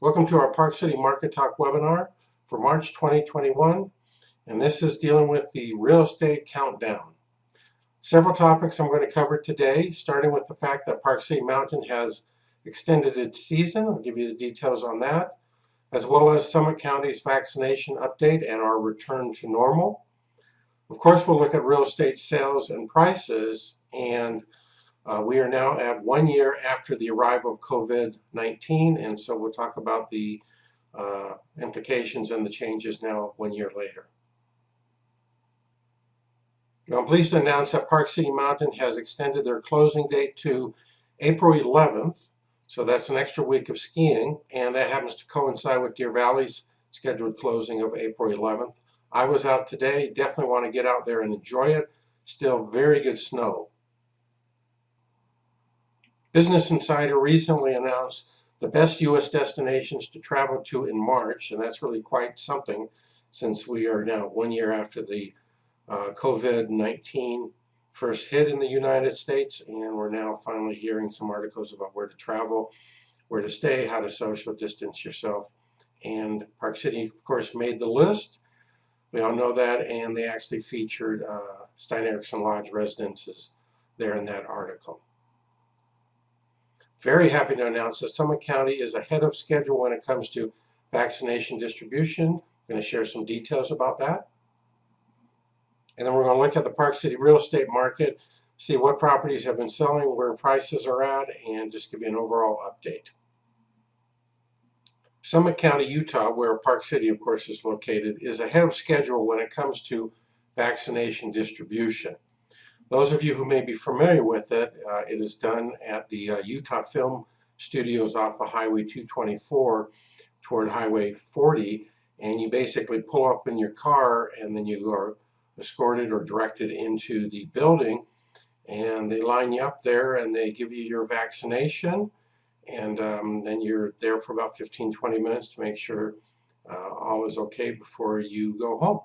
Welcome to our Park City Market Talk webinar for March 2021, and this is dealing with the real estate countdown. Several topics I'm going to cover today, starting with the fact that Park City Mountain has extended its season. I'll give you the details on that, as well as Summit County's vaccination update and our return to normal. Of course, we'll look at real estate sales and prices, and we are now at 1 year after the arrival of COVID-19, and so we'll talk about the implications and the changes now 1 year later. Now, I'm pleased to announce that Park City Mountain has extended their closing date to April 11th, so that's an extra week of skiing, and that happens to coincide with Deer Valley's scheduled closing of April 11th. I was out today, definitely want to get out there and enjoy it. Still very good snow. Business Insider recently announced the best U.S. destinations to travel to in March, and that's really quite something since we are now 1 year after the COVID-19 first hit in the United States, and we're now finally hearing some articles about where to travel, where to stay, how to social distance yourself. And Park City, of course, made the list. We all know that, and they actually featured Stein Erikson Lodge residences there in that article. Very happy to announce that Summit County is ahead of schedule when it comes to vaccination distribution. I'm going to share some details about that. And then we're going to look at the Park City real estate market, see what properties have been selling, where prices are at, and just give you an overall update. Summit County, Utah, where Park City, of course, is located, is ahead of schedule when it comes to vaccination distribution. Those of you who may be familiar with it, it is done at the Utah Film Studios off of Highway 224 toward Highway 40, and you basically pull up in your car and then you are escorted or directed into the building, and they line you up there and they give you your vaccination, and then you're there for about 15-20 minutes to make sure all is okay before you go home.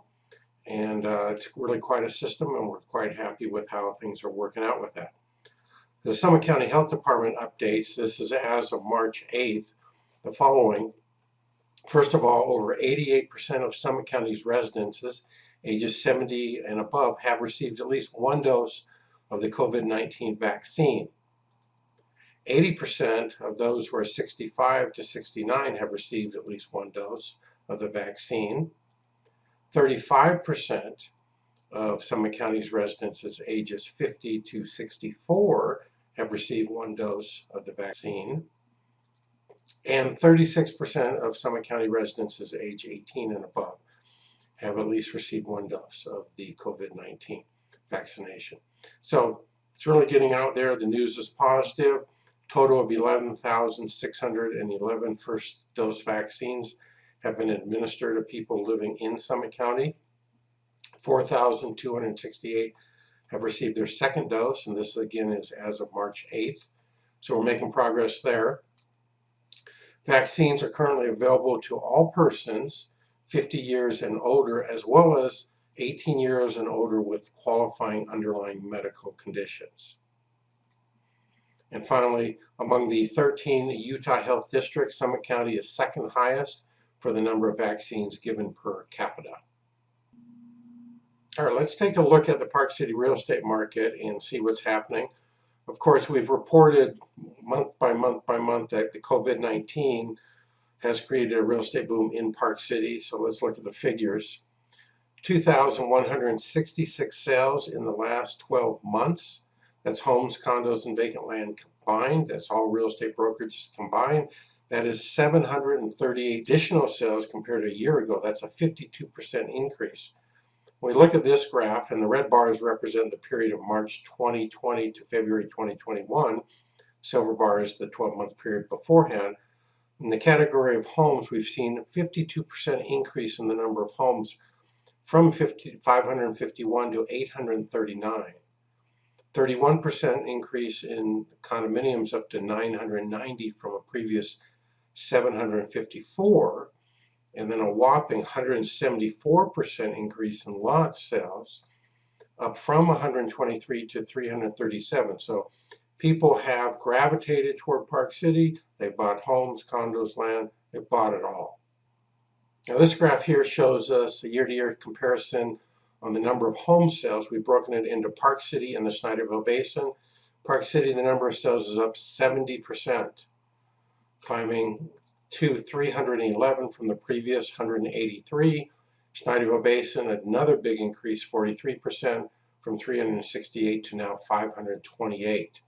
And it's really quite a system, and we're quite happy with how things are working out with that. The Summit County Health Department updates, this is as of March 8th, the following. First of all, over 88% of Summit County's residences ages 70 and above have received at least one dose of the COVID-19 vaccine. 80% of those who are 65 to 69 have received at least one dose of the vaccine. 35% of Summit County's residences ages 50 to 64 have received one dose of the vaccine. And 36% of Summit County residences age 18 and above have at least received one dose of the COVID-19 vaccination. So it's really getting out there. The news is positive. Total of 11,611 first dose vaccines have been administered to people living in Summit County. 4,268 have received their second dose, and this again is as of March 8th. So we're making progress there. Vaccines are currently available to all persons 50 years and older, as well as 18 years and older with qualifying underlying medical conditions. And finally, among the 13 Utah health districts, Summit County is second highest for the number of vaccines given per capita. All right, let's take a look at the Park City real estate market and see what's happening. Of course, we've reported month by month by month that the COVID-19 has created a real estate boom in Park City. So let's look at the figures. 2,166 sales in the last 12 months. That's homes, condos, and vacant land combined. That's all real estate brokerages combined. That is 738 additional sales compared to a year ago. That's a 52% increase. When we look at this graph, and the red bars represent the period of March 2020 to February 2021, silver bar is the 12-month period beforehand. In the category of homes, we've seen a 52% increase in the number of homes from 551 to 839. 31% increase in condominiums up to 990 from a previous 754, and then a whopping 174% increase in lot sales, up from 123 to 337. So people have gravitated toward Park City. They bought homes, condos, land. They bought it all. Now this graph here shows us a year-to-year comparison on the number of home sales. We've broken it into Park City and the Snyderville Basin. Park City, the number of sales is up 70%, climbing to 311 from the previous 183. Snyderville Basin, another big increase, 43%, from 368 to now 528.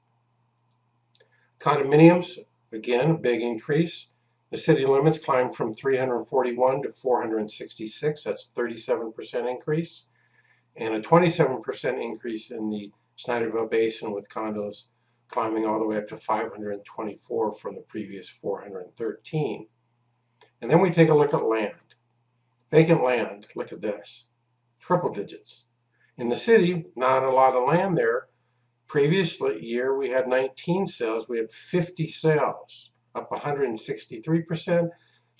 Condominiums, again, a big increase. The city limits climbed from 341 to 466. That's 37% increase. And a 27% increase in the Snyderville Basin, with condos climbing all the way up to 524 from the previous 413. And then we take a look at land. Vacant land, look at this, triple digits. In the city, not a lot of land there. Previous year, we had 19 sales. We had 50 sales, up 163%.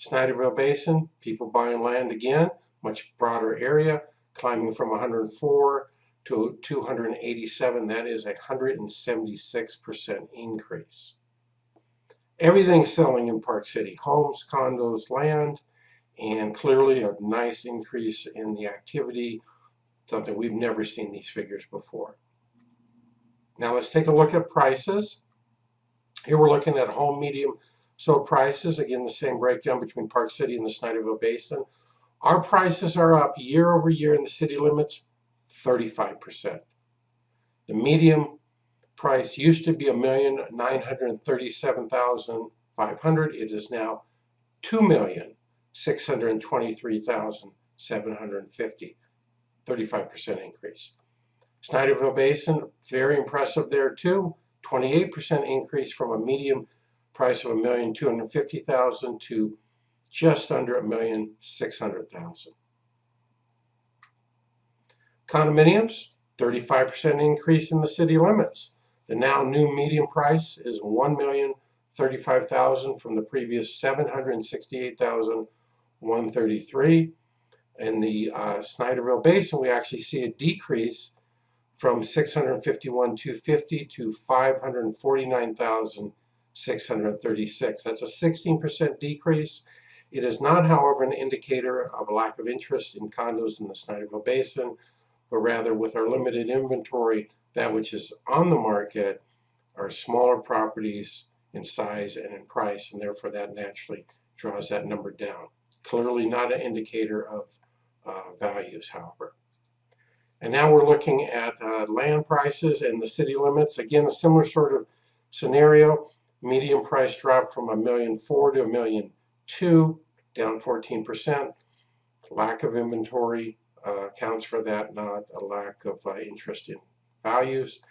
Snyderville Basin, people buying land again, much broader area, climbing from 104 to 287. That is a 176% increase. Everything's selling in Park City, homes, condos, land, and clearly a nice increase in the activity, something we've never seen these figures before. Now let's take a look at prices. Here we're looking at home medium sold prices. Again, the same breakdown between Park City and the Snyderville Basin. Our prices are up year over year in the city limits, 35%. The medium price used to be $1,937,500. It is now $2,623,750. 35% increase. Snyderville Basin, very impressive there too. 28% increase from a medium price of $1,250,000 to just under $1,600,000. Condominiums, 35% increase in the city limits. The now new median price is $1,035,000 from the previous $768,133. In the Snyderville Basin, we actually see a decrease from $651,250 to $549,636. That's a 16% decrease. It is not, however, an indicator of a lack of interest in condos in the Snyderville Basin, but rather, with our limited inventory, that which is on the market are smaller properties in size and in price, and therefore that naturally draws that number down. Clearly not an indicator of values, however. And now we're looking at land prices and the city limits. Again, a similar sort of scenario. Median price dropped from $1,004,000 to $1,002,000, down 14%. Lack of inventory accounts for that, not a lack of interest in values.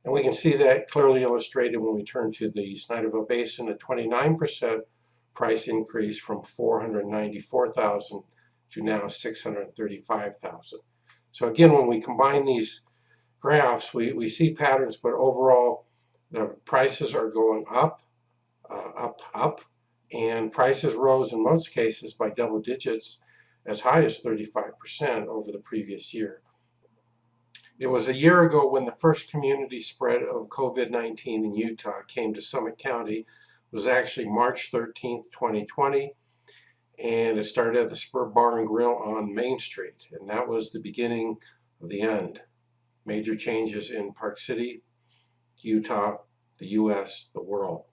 And we can see that clearly illustrated when we turn to the Snyderville Basin, a 29% price increase from $494,000 to now $635,000. So again, when we combine these graphs, we see patterns, but overall the prices are going up, up, and prices rose in most cases by double digits, as high as 35% over the previous year. It was a year ago when the first community spread of COVID-19 in Utah came to Summit County. It was actually March 13th, 2020. And it started at the Spur Bar and Grill on Main Street, and that was the beginning of the end. Major changes in Park City, Utah, the U.S., the world.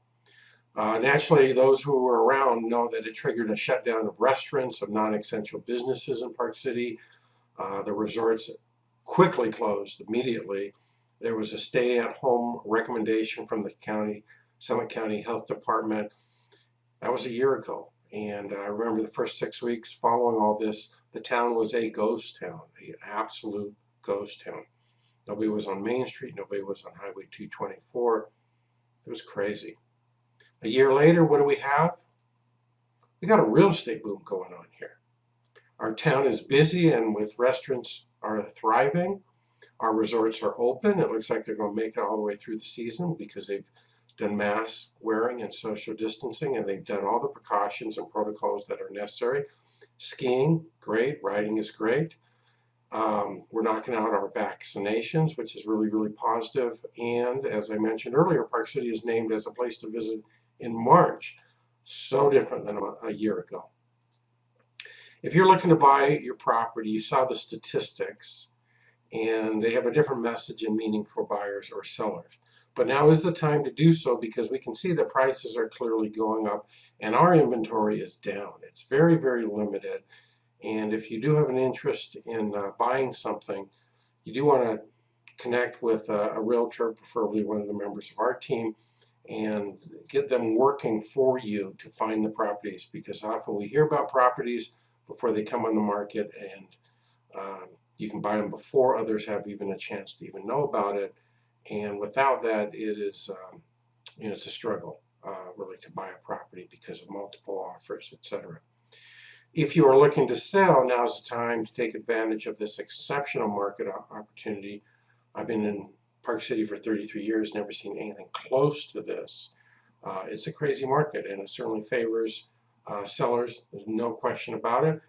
Naturally, those who were around know that it triggered a shutdown of restaurants, of non-essential businesses in Park City. The resorts quickly closed immediately. There was a stay-at-home recommendation from the Summit County Health Department. That was a year ago. And I remember the first 6 weeks following all this, the town was a ghost town, an absolute ghost town. Nobody was on Main Street, nobody was on Highway 224. It was crazy. A year later, what do we have? We got a real estate boom going on here. Our town is busy, and with restaurants are thriving. Our resorts are open. It looks like they're going to make it all the way through the season because they've done mask wearing and social distancing, and they've done all the precautions and protocols that are necessary. Skiing, great. Riding is great. We're knocking out our vaccinations, which is really, really positive. And as I mentioned earlier, Park City is named as a place to visit in March. So different than a year ago. If you're looking to buy your property, you saw the statistics, and they have a different message and meaning for buyers or sellers. But now is the time to do so because we can see that prices are clearly going up and our inventory is down. It's very, very limited. And if you do have an interest in buying something, you do want to connect with a realtor, preferably one of the members of our team, and get them working for you to find the properties, because often we hear about properties before they come on the market, and you can buy them before others have even a chance to even know about it. And without that, it is, it's a struggle really to buy a property because of multiple offers, etc. If you are looking to sell, now's the time to take advantage of this exceptional market opportunity. I've been in Park City for 33 years, never seen anything close to this. It's a crazy market, and it certainly favors sellers. There's no question about it.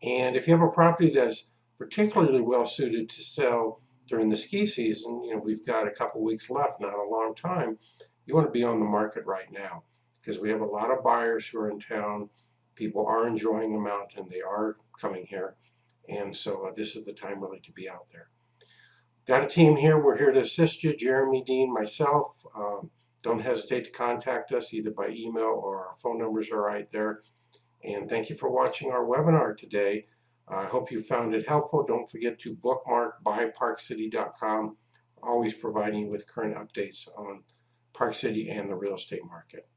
And if you have a property that's particularly well suited to sell during the ski season, we've got a couple weeks left, not a long time, you want to be on the market right now, because we have a lot of buyers who are in town. People are enjoying the mountain. They are coming here. And so this is the time really to be out there. Got a team here. We're here to assist you. Jeremy, Dean, myself. Don't hesitate to contact us either by email or our phone numbers are right there. And thank you for watching our webinar today. I hope you found it helpful. Don't forget to bookmark BuyParkCity.com, always providing you with current updates on Park City and the real estate market.